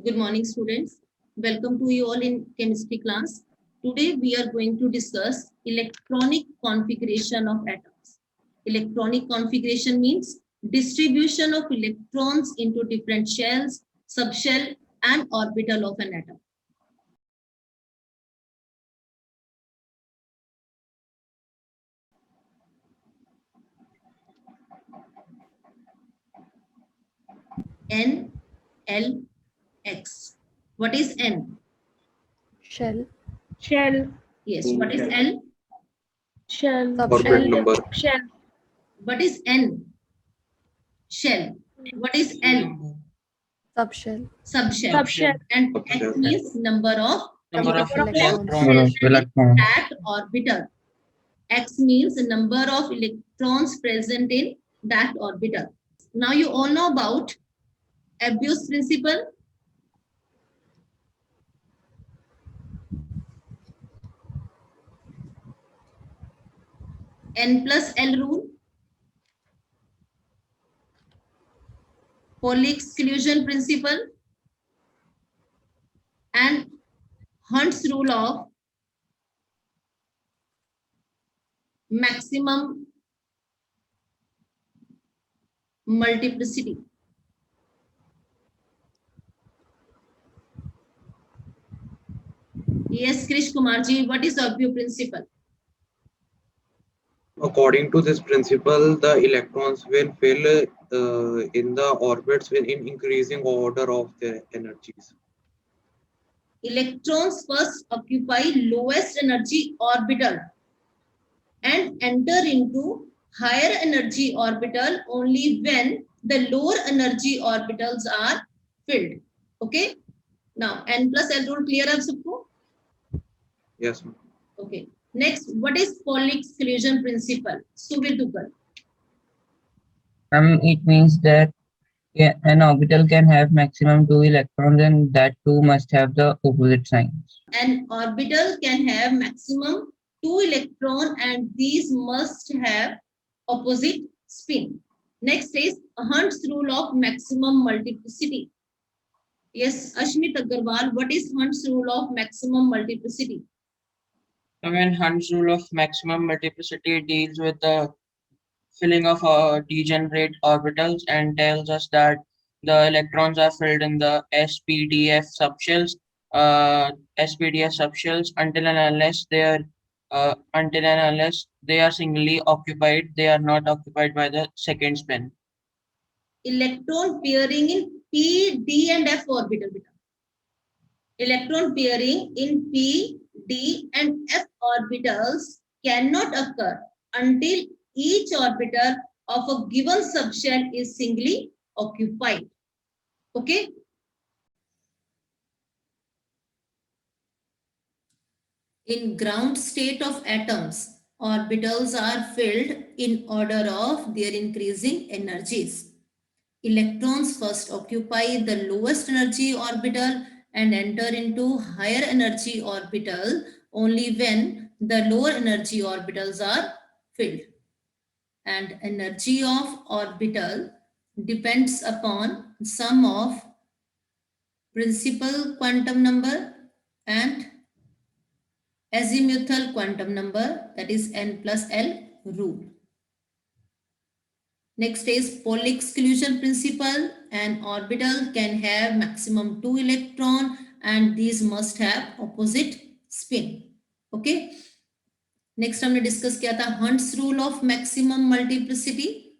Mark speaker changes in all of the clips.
Speaker 1: Good morning, students. Welcome to you all in chemistry class. Today we are going to discuss electronic configuration of atoms. Electronic configuration means distribution of electrons into different shells, subshell, and orbital of an atom. N, L, X. What is N?
Speaker 2: Shell.
Speaker 3: Shell.
Speaker 1: Yes. What is L?
Speaker 3: Shell.
Speaker 2: Subshell.
Speaker 4: number.
Speaker 3: Shell.
Speaker 1: What is N? Shell. What is L?
Speaker 2: Subshell.
Speaker 1: Subshell.
Speaker 3: Subshell.
Speaker 1: And X means number of
Speaker 2: Electrons.
Speaker 4: Electron.
Speaker 1: that orbital. X means the number of electrons present in that orbital. Now you all know about Abuse principle. N plus L rule. Pauli exclusion principle. And Hund's rule of maximum multiplicity. Yes, Krish Kumar ji, what is Abuse principle?
Speaker 4: According to this principle, the electrons will fill in the orbits in increasing order of their energies.
Speaker 1: Electrons first occupy lowest energy orbital and enter into higher energy orbital only when the lower energy orbitals are filled. Okay. Now, N plus L rule clear hai sabko?
Speaker 4: Yes.
Speaker 1: Okay. Next, what is Pauli exclusion principle? Suvidukar.
Speaker 5: It means that an orbital can have maximum 2 electrons and that 2 must have the opposite signs.
Speaker 1: An orbital can have maximum 2 electron and these must have opposite spin. Next is Hund's rule of maximum multiplicity. Yes, Ashmit Agarwal, what is Hund's rule of maximum multiplicity?
Speaker 6: So when Hund's rule of maximum multiplicity deals with the filling of degenerate orbitals and tells us that the electrons are filled in the SPDF subshells, until and unless they are singly occupied, they are not occupied by the second spin.
Speaker 1: Electron pairing in P, D and F orbital. Electron pairing in P, D and F orbitals cannot occur until each orbital of a given subshell is singly occupied. Okay. In ground state of atoms, orbitals are filled in order of their increasing energies. Electrons first occupy the lowest energy orbital and enter into higher energy orbital only when the lower energy orbitals are filled. And energy of orbital depends upon sum of principal quantum number and azimuthal quantum number, that is N plus L rule. Next is Pauli exclusion principle. An orbital can have maximum 2 electron and these must have opposite spin. Okay. Next हमने discuss किया था Hund's rule of maximum multiplicity.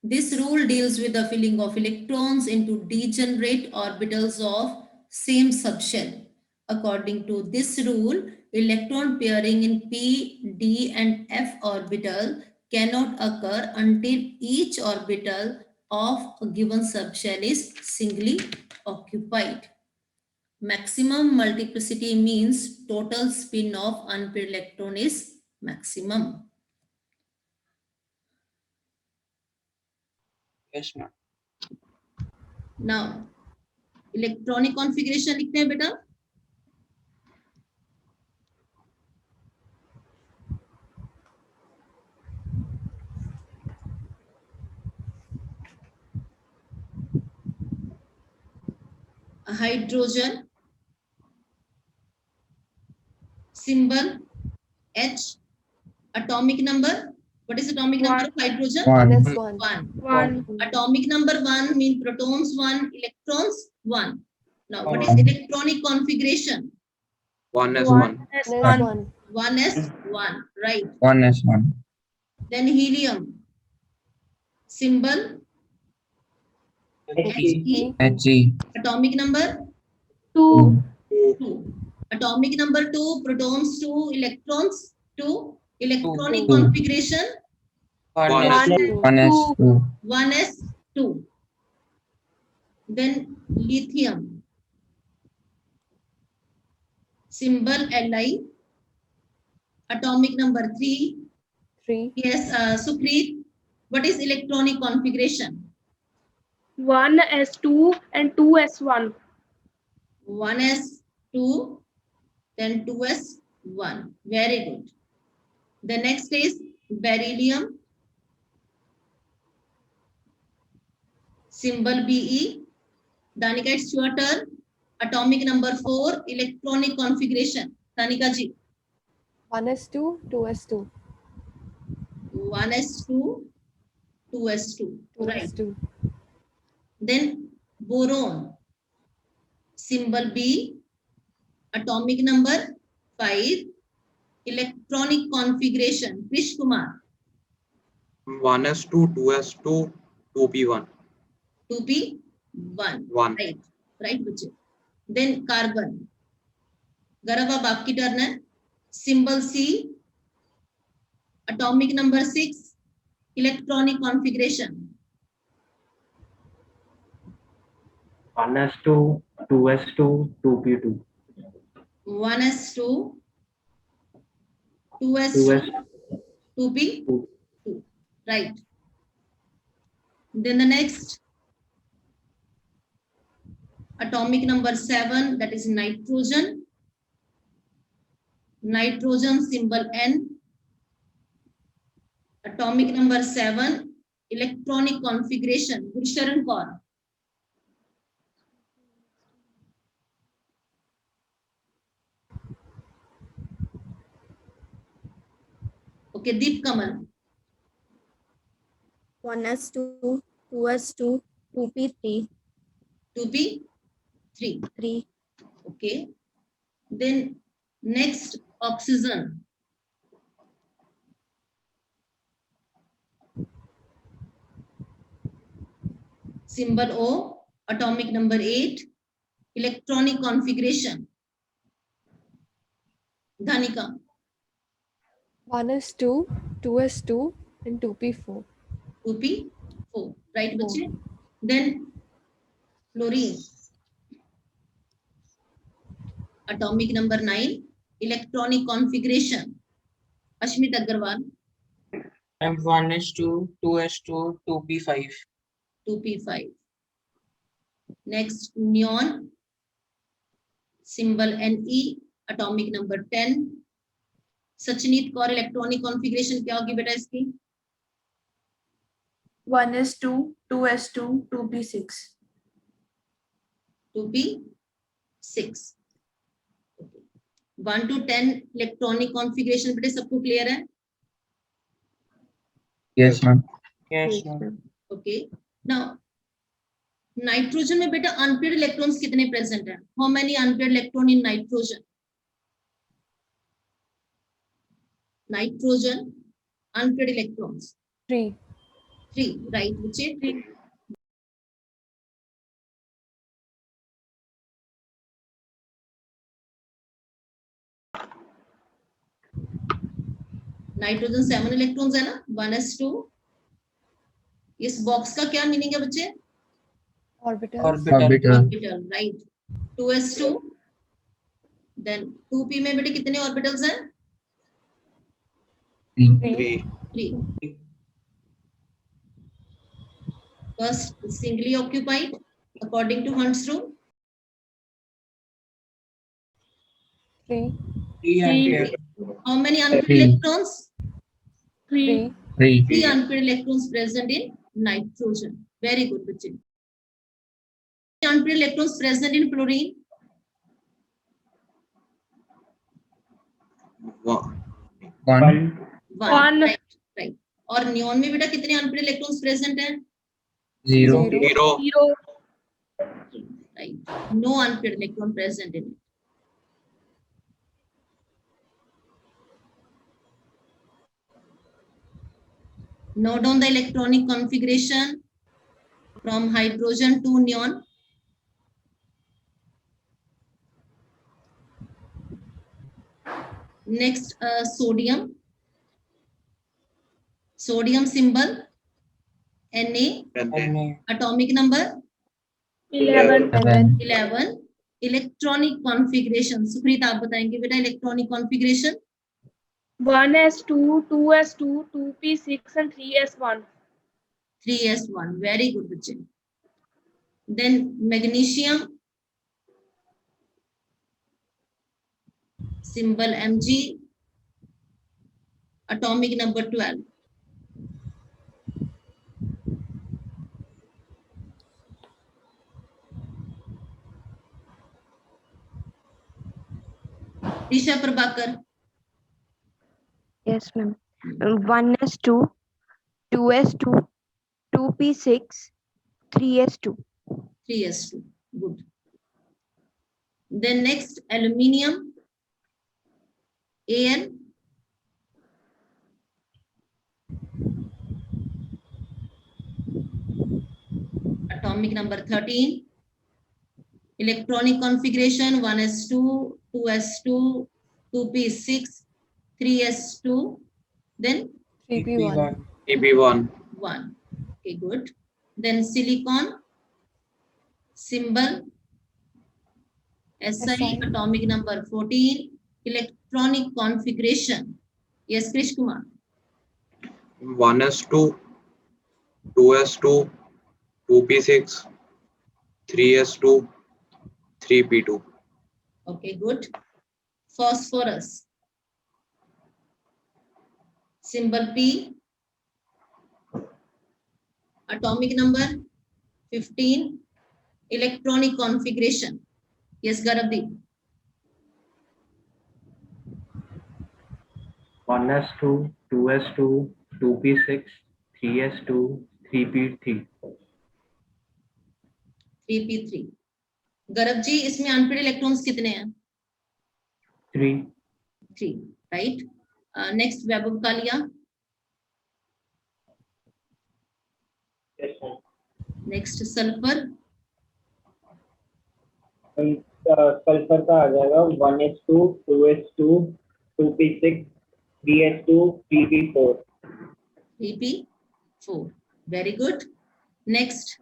Speaker 1: This rule deals with the filling of electrons into degenerate orbitals of same subshell. According to this rule, electron pairing in P, D and F orbital cannot occur until each orbital of a given subshell is singly occupied. Maximum multiplicity means total spin of unpaired electron is maximum.
Speaker 6: Yes, ma'am.
Speaker 1: Now, electronic configuration लिखते हैं बेटा. hydrogen, symbol H, atomic number. What is atomic number of hydrogen?
Speaker 2: 1
Speaker 5: 1.
Speaker 2: is 1.
Speaker 1: 1.
Speaker 3: 1.
Speaker 1: Atomic number 1 means protons 1, electrons 1. Now, what is
Speaker 5: 1.
Speaker 1: electronic configuration?
Speaker 4: 1s1.
Speaker 2: 1 is 1.
Speaker 1: 1s1, right.
Speaker 5: 1s1.
Speaker 1: Then helium, symbol He,
Speaker 5: He.
Speaker 1: atomic number
Speaker 3: 2.
Speaker 1: 2. Atomic number 2, protons 2, electrons 2. Electronic
Speaker 5: 2.
Speaker 1: configuration
Speaker 4: 1s2.
Speaker 5: 1s2.
Speaker 1: 1s2. Then lithium, symbol Li, atomic number 3.
Speaker 2: 3
Speaker 1: Yes, Supreet, what is electronic configuration?
Speaker 3: 1s2 and 2s1.
Speaker 1: 1s2, then 2s1. Very good. The next is beryllium, symbol Be. Danika, it's your turn. Atomic number 4, electronic configuration. Danika ji,
Speaker 2: 1s2 2s2
Speaker 1: 1s2, 2s2. Right.
Speaker 2: 2s2
Speaker 1: Then boron, symbol B, atomic number 5, electronic configuration. Krish Kumar,
Speaker 4: 1s2, 2s2, 2p1.
Speaker 1: 2p1.
Speaker 4: 1.
Speaker 1: Right. Right, बच्चे. Then carbon. गौरव अब आपकी turn है. Symbol C, atomic number 6, electronic configuration.
Speaker 7: 1s2, 2s2, 2p2.
Speaker 1: 1s2, 2s2, 2p2. Right. Then the next, atomic number 7, that is nitrogen. Nitrogen, symbol N. Atomic number 7, electronic configuration. Gursharan Kaur. Okay, Deep Kamal.
Speaker 8: 1s2, 2s2, 2p3,
Speaker 1: 2p3.
Speaker 8: 3,
Speaker 1: Okay. Then next, oxygen. Symbol O, atomic number 8, electronic configuration. Dhanika,
Speaker 2: 1s2 2s2 and 2p4
Speaker 1: 2p4. Right, bache? Then fluorine. Atomic number 9, electronic configuration. Ashmit Agarwal,
Speaker 6: M1s2, 2s2, 2p5.
Speaker 1: 2p5. Next, neon, symbol Ne, atomic number 10. Sachinit Kaur, electronic configuration क्या होगी बेटा इसकी?
Speaker 9: 1s2, 2s2, 2p6.
Speaker 1: 2p6. Okay. 1 to 10 electronic configuration बेटे सबको clear है?
Speaker 5: Yes, ma'am.
Speaker 6: Yes, ma'am.
Speaker 1: Okay. Now, nitrogen में बेटा unpaired electrons कितने present हैं? How many unpaired electron in nitrogen? Nitrogen, unpaired electrons.
Speaker 2: 3
Speaker 1: 3, right? Which is 3. Nitrogen 7 electrons है ना, 1s2. इस बॉक्स का क्या मीनिंग है बच्चे?
Speaker 2: orbitals
Speaker 5: Orbital.
Speaker 1: Orbital, right. 2s2. Then 2p में बेटे कितने ऑर्बिटल्स हैं?
Speaker 5: 3.
Speaker 1: 3. First, singly occupied according to Hund's rule.
Speaker 2: 3
Speaker 6: 3 unpaired.
Speaker 1: How many unpaired
Speaker 5: 3.
Speaker 1: electrons?
Speaker 2: 3
Speaker 5: 3.
Speaker 1: 3 unpaired electrons present in nitrogen. Very good, बच्चे. unpaired electrons present in fluorine?
Speaker 4: One.
Speaker 5: One.
Speaker 3: One.
Speaker 1: Right, right. और neon में बेटा कितने unpaired electrons present हैं?
Speaker 5: Zero.
Speaker 4: Zero.
Speaker 3: Zero.
Speaker 1: Right. No unpaired electron present in it. Note down the electronic configuration from hydrogen to neon. Next, sodium. Sodium symbol Na.
Speaker 4: And
Speaker 1: Atomic number
Speaker 3: 11.
Speaker 2: 11.
Speaker 1: 11. Electronic configuration. Supreet आप बताएंगे बेटा electronic configuration.
Speaker 3: 1s2, 2s2, 2p6 and 3s1.
Speaker 1: 3s1. Very good, Vijay. Then magnesium. Symbol Mg. Atomic number 12. Disha Prabhakar.
Speaker 10: Yes, ma'am. 1s2, 2s2, 2p6, 3s2.
Speaker 1: 3s2. Good. Then next, aluminium. An. Atomic number 13. Electronic configuration 1s2, 2s2, 2p6, 3s2, then
Speaker 2: 3p1.
Speaker 4: EP1.
Speaker 1: 1. Okay, good. Then silicon, symbol Si,
Speaker 2: Si.
Speaker 1: atomic number 14. Electronic configuration. Yes, Krish Kumar.
Speaker 4: 1s2, 2s2, 2p6, 3s2, 3p2.
Speaker 1: Okay, good. Phosphorus. Symbol P. Atomic number 15. Electronic configuration. Yes, Garavdeep.
Speaker 7: 1s2, 2s2, 2p6, 3s2, 3p3.
Speaker 1: 3p3. गरब जी इसमें unpaired electrons कितने हैं?
Speaker 7: 3.
Speaker 1: 3, right. Next Vaibhav Kalia. Next sulphur.
Speaker 11: Sulphur का आ जाएगा 1s2, 2s2, 2p6, 3s2, 3p4.
Speaker 1: 3p4. Very good. Next.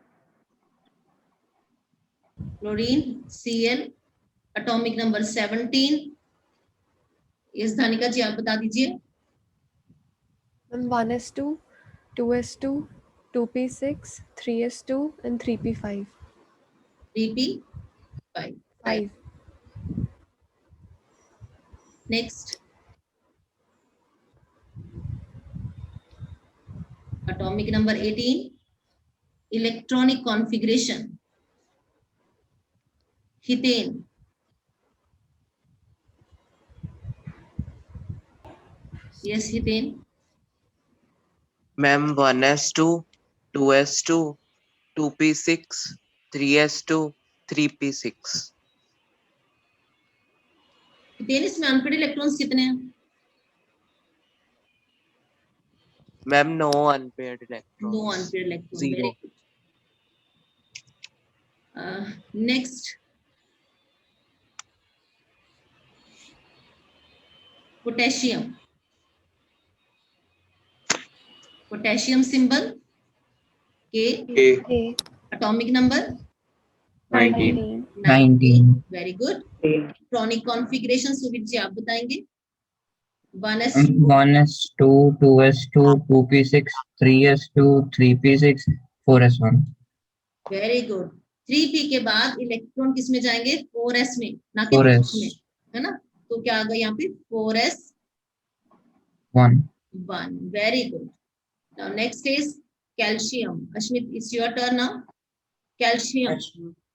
Speaker 1: Chlorine, Cl. Atomic number 17. Yes, Dhanika ji आप बता दीजिए.
Speaker 2: 1s2, 2s2, 2p6, 3s2 and 3p5.
Speaker 1: 3p5.
Speaker 2: 5.
Speaker 1: Next. Atomic number 18. Electronic configuration. Hethane. Yes, Hethane.
Speaker 12: Ma'am, 1s2, 2s2, 2p6, 3s2, 3p6.
Speaker 1: Hethane इसमें unpaired electrons कितने हैं?
Speaker 12: Ma'am, no unpaired electrons.
Speaker 1: No unpaired electron.
Speaker 12: Zero.
Speaker 1: Very good. Next. Potassium. Potassium symbol K.
Speaker 2: A.
Speaker 1: Atomic number
Speaker 4: 19.
Speaker 5: 19.
Speaker 1: Very good. Electronic configuration सुविध जी आप बताएंगे. 1s2.
Speaker 5: 1s2, 2s2, 2p6, 3s2, 3p6, 4s1.
Speaker 1: Very good. 3p के बाद electron किस में जाएंगे? 4s में, ना कि
Speaker 5: 4s.
Speaker 1: 3 में, है ना? तो क्या आ गया यहाँ पे? 4s
Speaker 5: 1.
Speaker 1: 1. Very good. Now next is calcium. Ashmit, it's your turn now. Calcium.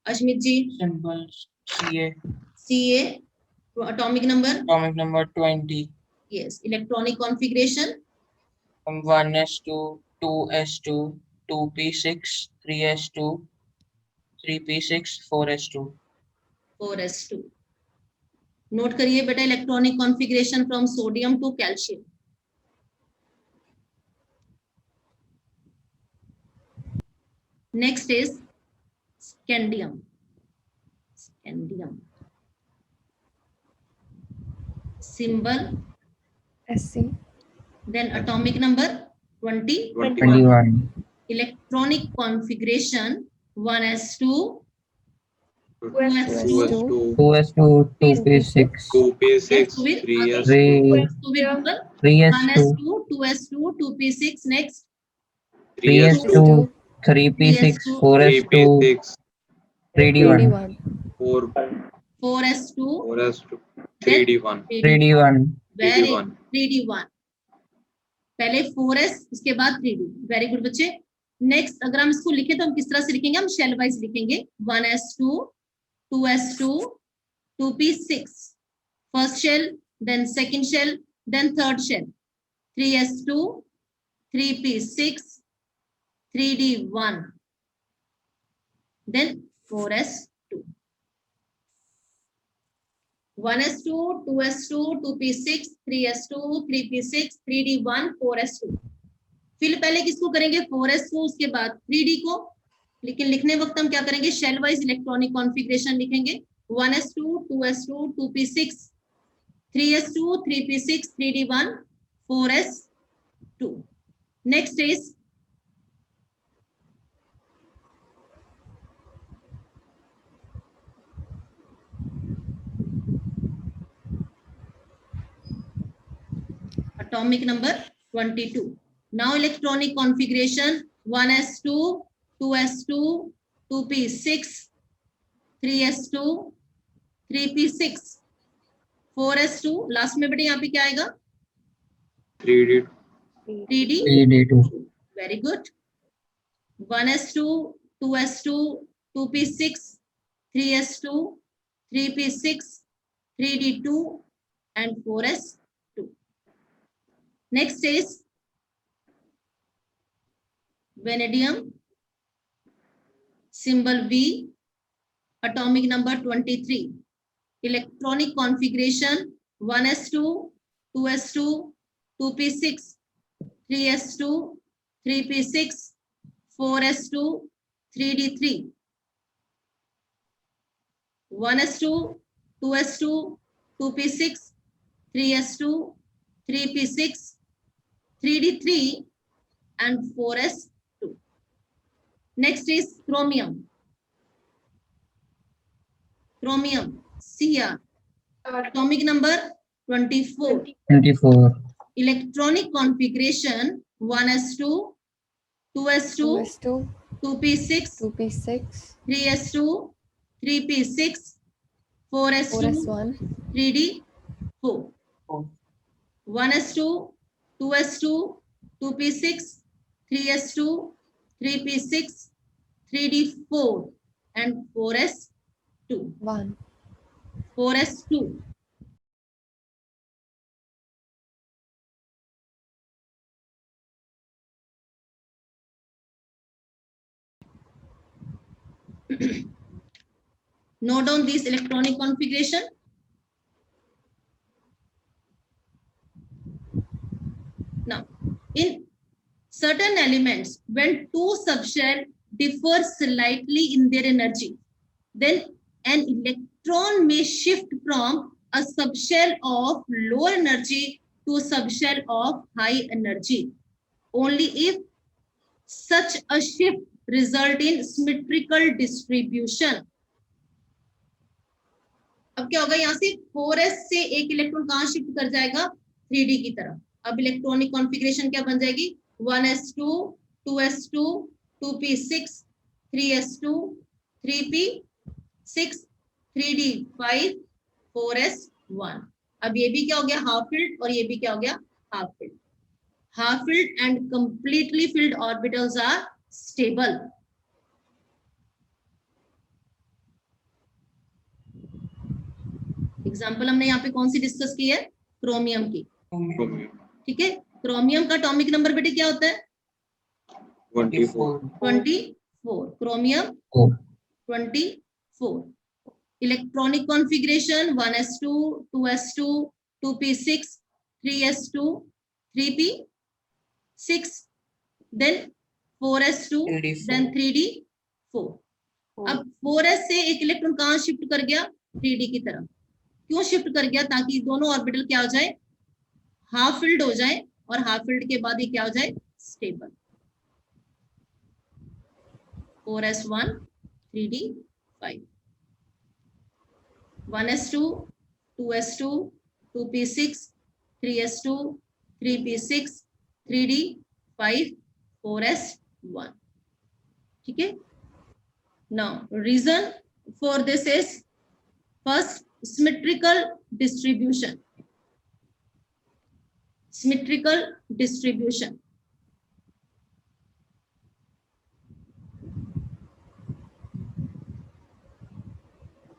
Speaker 1: Ashmit ji,
Speaker 6: Symbol Ca.
Speaker 1: Ca, atomic number,
Speaker 6: Atomic number 20.
Speaker 1: yes. Electronic configuration,
Speaker 6: 1s2, 2s2, 2p6, 3s2, 3p6, 4s2.
Speaker 1: 4s2. Note करिए बेटा, electronic configuration from sodium to calcium. Next is scandium. Scandium. Symbol,
Speaker 2: SC.
Speaker 1: then atomic number 20.
Speaker 5: 21.
Speaker 1: Electronic configuration 1s2, 2s2,
Speaker 9: 2s2,
Speaker 5: 2s2, 2p6,
Speaker 4: 2p6,
Speaker 1: with
Speaker 4: 3s2,
Speaker 5: 3, 3s2,
Speaker 1: 2s2, 2p6, next
Speaker 4: 3s2,
Speaker 5: 3s2, 3p6, 4s2,
Speaker 4: 3p6,
Speaker 5: 3d1,
Speaker 4: 4,
Speaker 1: 4s2,
Speaker 4: 4s2,
Speaker 1: then
Speaker 4: 3d1,
Speaker 5: 3d1,
Speaker 1: very
Speaker 4: 3d1.
Speaker 1: 3d1. पहले 4s, उसके बाद 3d. Very good बच्चे. Next अगर हम इसको लिखें तो हम किस तरह से लिखेंगे? हम शेल वाइज लिखेंगे. 1s2, 2s2, 2p6, first shell, then second shell, then third shell, 3s2, 3p6, 3d1, then 4s2. 1s2, 2s2, 2p6, 3s2, 3p6, 3d1, 4s2. फिर पहले किसको करेंगे? 4s2, उसके बाद 3d को. लेकिन लिखने वक्त हम क्या करेंगे? शेल वाइज इलेक्ट्रॉनिक कॉन्फ़िगरेशन लिखेंगे. 1s2, 2s2, 2p6, 3s2, 3p6, 3d1, 4s2. Next is atomic number 22. Now electronic configuration 1s2, 2s2, 2p6, 3s2, 3p6, 4s2. Last में बेटे यहाँ पे क्या आएगा?
Speaker 4: 3d,
Speaker 1: 3d.
Speaker 5: 3d2,
Speaker 1: Very good. 1s2, 2s2, 2p6, 3s2, 3p6, 3d2, and 4s2. Next is vanadium, symbol V, atomic number 23. Electronic configuration 1s2, 2s2, 2p6, 3s2, 3p6, 4s2, 3d3. 1s2, 2s2, 2p6, 3s2, 3p6, 3d3, and 4s2. Next is chromium. Chromium, Cr, atomic number 24.
Speaker 5: 24,
Speaker 1: Electronic configuration 1s2, 2s2,
Speaker 2: 2s2,
Speaker 1: 2p6,
Speaker 2: 2p6,
Speaker 1: 3s2, 3p6, 4s2,
Speaker 2: 4s1,
Speaker 1: 3d4. 1s2, 2s2, 2p6, 3s2, 3p6, 3d4, and 4s2.
Speaker 2: 1.
Speaker 1: 4s2. Note down this electronic configuration. Now, in certain elements, when two subshell differ slightly in their energy, then an electron may shift from a subshell of low energy to a subshell of high energy, only if such a shift result in symmetrical distribution. अब क्या होगा? यहाँ से 4s से एक electron कहाँ shift कर जाएगा? 3d की तरफ. अब इलेक्ट्रॉनिक कॉन्फ़िगरेशन क्या बन जाएगी? 1s2, 2s2, 2p6, 3s2, 3p6, 3d5, 4s1. अब ये भी क्या हो गया? हाफ फिल्ड, और ये भी क्या हो गया? Half filled. Half filled and completely filled orbitals are stable. Example हमने यहाँ पे कौन सी डिस्कस की है? क्रोमियम की। ठीक है, क्रोमियम का एटॉमिक नंबर बेटे क्या होता है? 24। Chromium 24। Electronic configuration 1s2, 2s2, 2p6, 3s2, 3p6, then 4s2, then 3d4। अब 4s से एक इलेक्ट्रॉन कहाँ शिफ्ट कर गया? 3d की तरफ। क्यों शिफ्ट कर गया? ताकि दोनों ऑर्बिटल क्या हो जाए? हाफ फिल्ड हो जाए, और हाफ फिल्ड के बाद ये क्या हो जाए? Stable. 4s1, 3d5, 1s2, 2s2, 2p6, 3s2, 3p6, 3d5, 4s1। ठीक है। Now reason for this is first symmetrical distribution. Symmetrical distribution.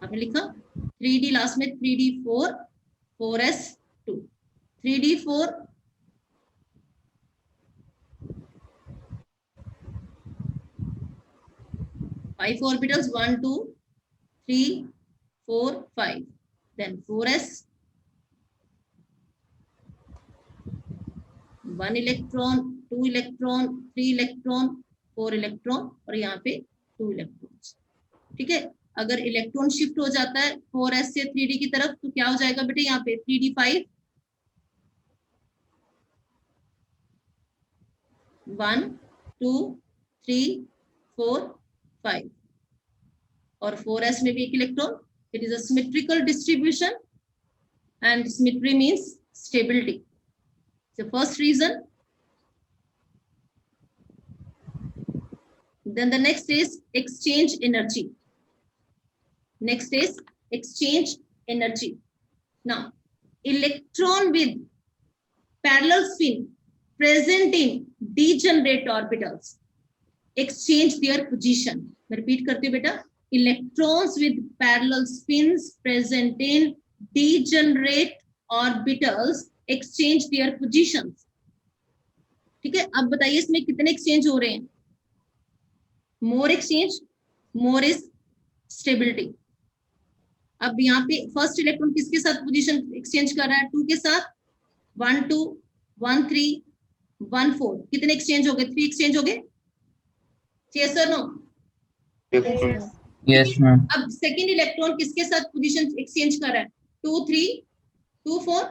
Speaker 1: आपने लिखा 3d लास्ट में 3d4, 4s2, 3d4 5 orbitals 1, 2, 3, 4, 5, then 4s 1 electron, 2 electron, 3 electron, 4 electron, और यहाँ पे 2 electrons. ठीक है, अगर इलेक्ट्रॉन शिफ्ट हो जाता है 4s से 3d की तरफ तो क्या हो जाएगा बेटे? यहाँ पे 3d5, 1, 2, 3, 4, 5, और 4s में भी एक electron. It is a symmetrical distribution and symmetry means stability. The first reason. Then the next is exchange energy. Next is exchange energy. Now, electron with parallel spin present in degenerate orbitals exchange their position. मैं repeat करती हूँ बेटा. Electrons with parallel spins present in degenerate orbitals exchange their positions. ठीक है, अब बताइए इसमें कितने एक्सचेंज हो रहे हैं? मोर एक्सचेंज, मोर इज स्टेबिलिटी। अब यहाँ पे फर्स्ट इलेक्ट्रॉन किसके साथ पोजीशन एक्सचेंज कर रहा है? 2 के साथ। 1, 2, 1, 3, 1, 4, कितने एक्सचेंज हो गए? 3 एक्सचेंज हो गए। yes or no?
Speaker 5: Yes, ma'am.
Speaker 1: अब सेकेंड इलेक्ट्रॉन किसके साथ पोजीशन एक्सचेंज कर रहा है? 2, 3, 2, 4,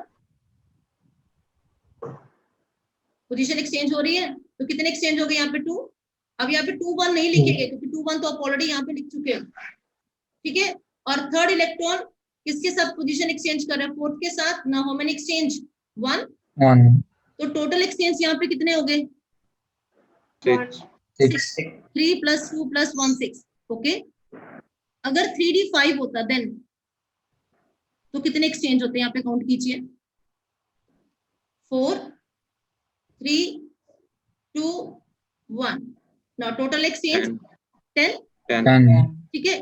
Speaker 1: पोजीशन एक्सचेंज हो रही है। तो कितने एक्सचेंज हो गए यहाँ पे? 2। अब यहाँ पे 2, 1 नहीं लिखेंगे क्योंकि 2, 1 तो आप ऑलरेडी यहाँ पे लिख चुके हो। ठीक है, और थर्ड इलेक्ट्रॉन किसके साथ पोजीशन एक्सचेंज कर रहा है? 4th के साथ ना। How many exchange? 1। तो टोटल एक्सचेंज यहाँ पे कितने हो गए? 6। 3 + 2 + 1 6। ओके, अगर 3d5 होता देन तो कितने एक्सचेंज होते हैं? यहाँ पे काउंट कीजिए। 4, 3, 2, 1। Now total exchange 10। ठीक है,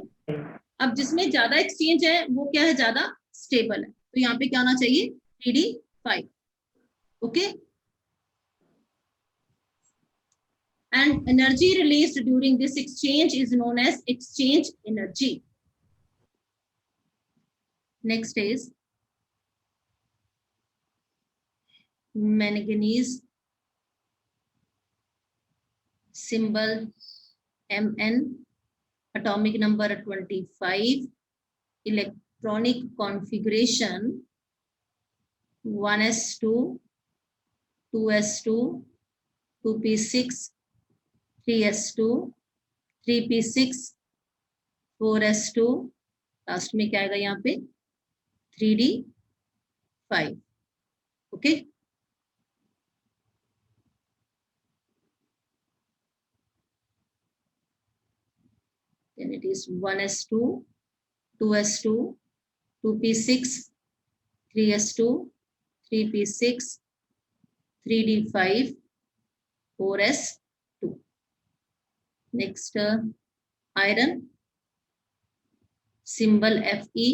Speaker 1: अब जिसमें ज्यादा एक्सचेंज है वो क्या है? ज्यादा स्टेबल है। तो यहाँ पे क्या होना चाहिए? 3d5। Okay, and energy released during this exchange is known as exchange energy. Next is manganese, symbol Mn, atomic number 25, electronic configuration 1s2, 2s2, 2p6, 3s2, 3p6, 4s2, last में क्या आएगा यहाँ पे? 3d5। Okay, then it is 1s2, 2s2, 2p6, 3s2, 3p6, 3d5, 4s2. Next, iron, symbol Fe,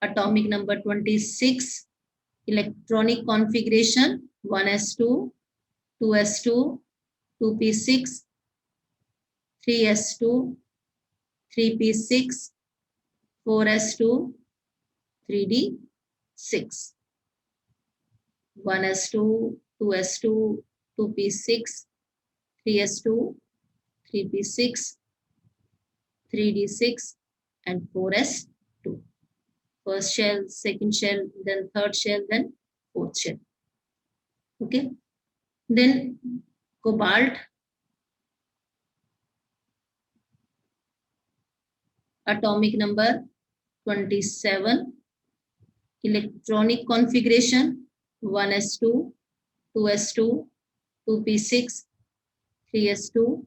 Speaker 1: atomic number 26, electronic configuration 1s2, 2s2, 2p6, 3s2, 3p6, 4s2, 3d6. 1s2, 2s2, 2p6, 3s2, 3p6, 3d6, and 4s2. First shell, second shell, then third shell, then fourth shell. Okay. Then cobalt, atomic number 27, electronic configuration 1s2, 2s2, 2p6, 3s2,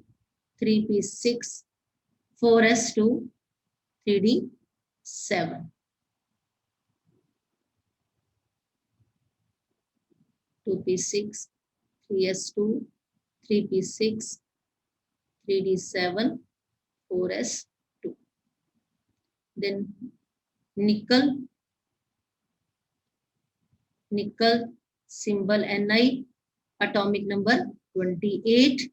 Speaker 1: 3p6, 4s2, 3d7. Two p6, 3s2, 3p6, 3d7, 4s2. Then nickel, symbol Ni, atomic number 28,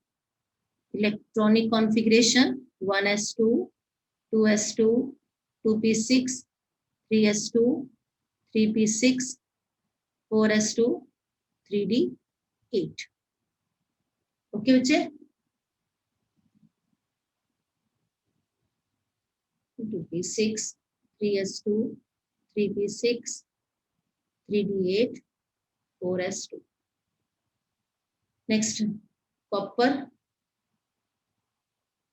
Speaker 1: electronic configuration 1s2, 2s2, 2p6, 3s2, 3p6, 4s2, 3d8. Okay, बच्चे? 2p6, 3s2, 3p6, 3d8, 4s2. Next, copper,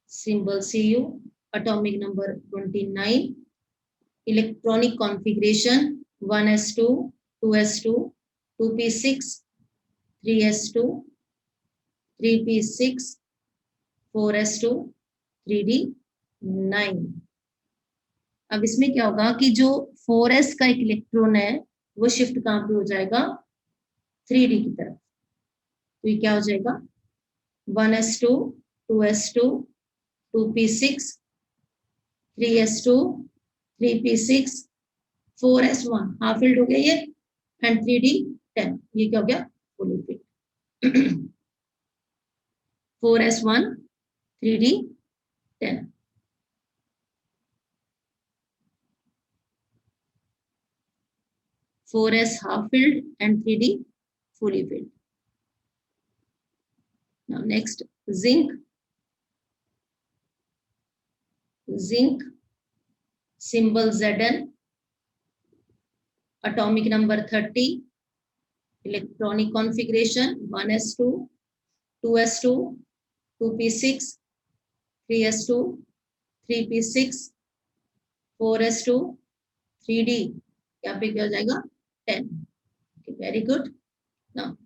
Speaker 1: symbol Cu, atomic number 29, electronic configuration 1s2, 2s2, 2p6, 3s2, 3p6, 4s2, 3d9. अब इसमें क्या होगा कि जो 4s का एक electron है वो शिफ्ट कहां पे हो जाएगा, 3d की तरफ. तो ये क्या हो जाएगा, 1s2, 2s2, 2p6, 3s2, 3p6, 4s1 half filled हो गया ये, एंड 3d10. ये क्या हो गया, fully filled. 4s1, 3d10. Four s half filled and 3d fully filled. Now next, zinc, symbol Zn, atomic number 30, electronic configuration 1s2, 2s2, 2p6, 3s2, 3p6, 4s2, 3d. यहाँ पे क्या हो जाएगा, 10. Okay, very good. Now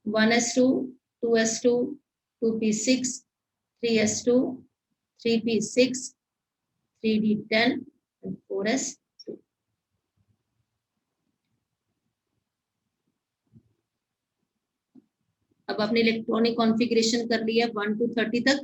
Speaker 1: 1s2, 2s2, 2p6, 3s2, 3p6, 3d10, and 4s2. अब आपने electronic configuration कर लिया 1 to 30 तक.